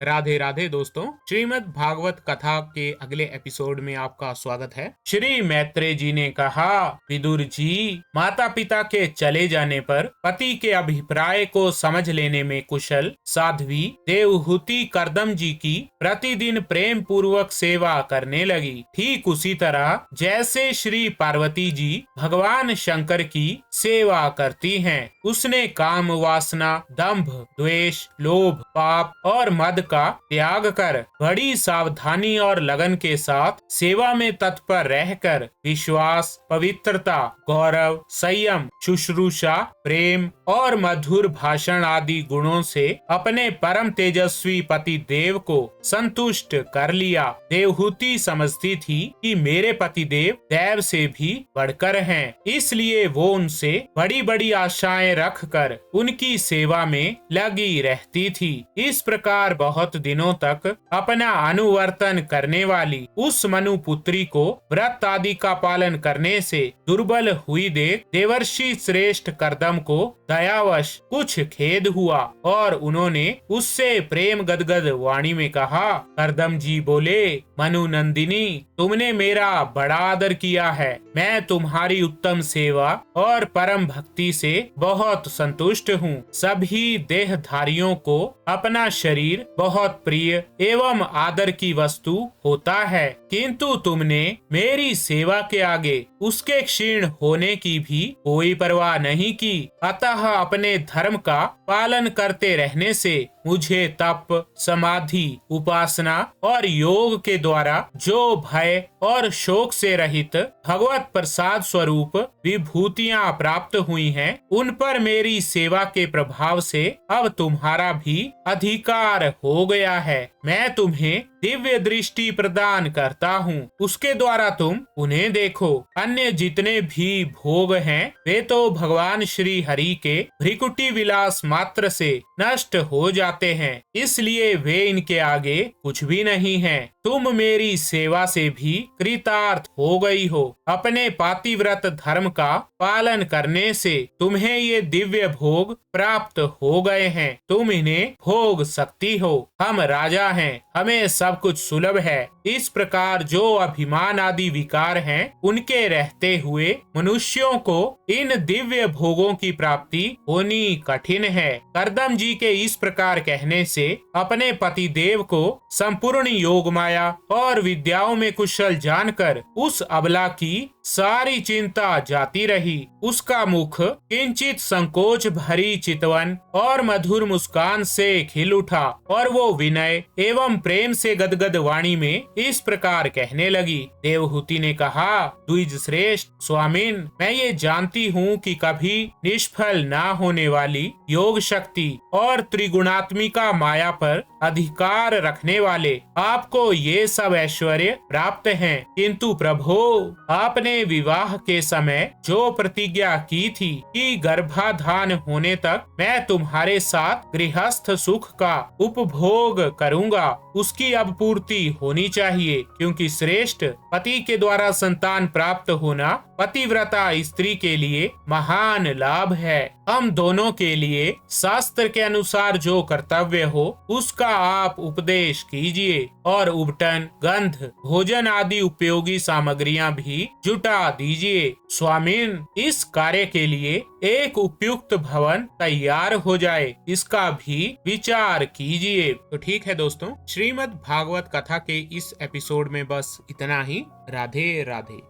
राधे राधे दोस्तों, श्रीमद् भागवत कथा के अगले एपिसोड में आपका स्वागत है। श्री मैत्रेय जी ने कहा, विदुर जी, माता पिता के चले जाने पर पति के अभिप्राय को समझ लेने में कुशल साध्वी देवहूति कर्दम जी की प्रतिदिन प्रेम पूर्वक सेवा करने लगी। ठीक उसी तरह जैसे श्री पार्वती जी भगवान शंकर की सेवा करती हैं। उसने काम वासना, दंभ, द्वेष, लोभ, पाप और मद का त्याग कर बड़ी सावधानी और लगन के साथ सेवा में तत्पर रहकर विश्वास, पवित्रता, गौरव, संयम, शुश्रूषा, प्रेम और मधुर भाषण आदि गुणों से अपने परम तेजस्वी पति देव को संतुष्ट कर लिया। देवहूति समझती थी कि मेरे पति देव दैव से भी बढ़कर हैं, इसलिए वो उनसे बड़ी बड़ी आशाएं रखकर उनकी सेवा में लगी रहती थी। इस प्रकार बहुत दिनों तक अपना अनुवर्तन करने वाली उस मनु पुत्री को व्रत आदि का पालन करने से दुर्बल हुई देख देवर्षि श्रेष्ठ कर्दम को दयावश कुछ खेद हुआ और उन्होंने उससे प्रेम गदगद वाणी में कहा, कर्दम जी बोले, मनु नंदिनी, तुमने मेरा बड़ा आदर किया है। मैं तुम्हारी उत्तम सेवा और परम भक्ति से बहुत संतुष्ट हूँ। सभी देहधारियों को अपना शरीर बहुत प्रिय एवं आदर की वस्तु होता है, किंतु तुमने मेरी सेवा के आगे उसके क्षीण होने की भी कोई परवाह नहीं की। अतः अपने धर्म का पालन करते रहने से मुझे तप, समाधि, उपासना और योग के द्वारा जो भय और शोक से रहित भगवत प्रसाद स्वरूप विभूतियां प्राप्त हुई हैं, उन पर मेरी सेवा के प्रभाव से अब तुम्हारा भी अधिकार हो गया है। मैं तुम्हें दिव्य दृष्टि प्रदान करता हूँ, उसके द्वारा तुम उन्हें देखो। अन्य जितने भी भोग हैं वे तो भगवान श्री हरि के भ्रिकुटी विलास मात्र से नष्ट हो जाते हैं, इसलिए वे इनके आगे कुछ भी नहीं हैं। तुम मेरी सेवा से भी कृतार्थ हो गई हो। अपने पातिव्रत धर्म का पालन करने से तुम्हें ये दिव्य भोग प्राप्त हो गए हैं, तुम इन्हें भोग सकती हो। हम राजा हैं, हमें सब कुछ सुलभ है। इस प्रकार जो अभिमान आदि विकार हैं, उनके रहते हुए मनुष्यों को इन दिव्य भोगों की प्राप्ति होनी कठिन है। कर्दम जी के इस प्रकार कहने से अपने पति देव को संपूर्ण योग माया और विद्याओं में कुशल जानकर उस अबला की सारी चिंता जाती रही। उसका मुख किंचित संकोच भरी चितवन और मधुर मुस्कान से खिल उठा और वो विनय एवं प्रेम से गदगद वाणी में इस प्रकार कहने लगी। देवहूति ने कहा, द्विज श्रेष्ठ स्वामिन, मैं ये जानती हूँ कि कभी निष्फल ना होने वाली योग शक्ति और त्रिगुणात्मिका माया पर अधिकार रखने वाले आपको ये सब ऐश्वर्य प्राप्त हैं, किंतु प्रभो, आपने विवाह के समय जो प्रतिज्ञा की थी कि गर्भाधान होने तक मैं तुम्हारे साथ गृहस्थ सुख का उपभोग करूंगा, उसकी अब पूर्ति होनी चाहिए, क्योंकि श्रेष्ठ पति के द्वारा संतान प्राप्त होना पतिव्रता स्त्री के लिए महान लाभ है। हम दोनों के लिए शास्त्र के अनुसार जो कर्तव्य हो उसका आप उपदेश कीजिए और उबटन, गंध, भोजन आदि उपयोगी सामग्रियां भी जुटा दीजिए। स्वामिन, इस कार्य के लिए एक उपयुक्त भवन तैयार हो जाए, इसका भी विचार कीजिए। तो ठीक है दोस्तों, श्रीमद् भागवत कथा के इस एपिसोड में बस इतना ही। राधे राधे।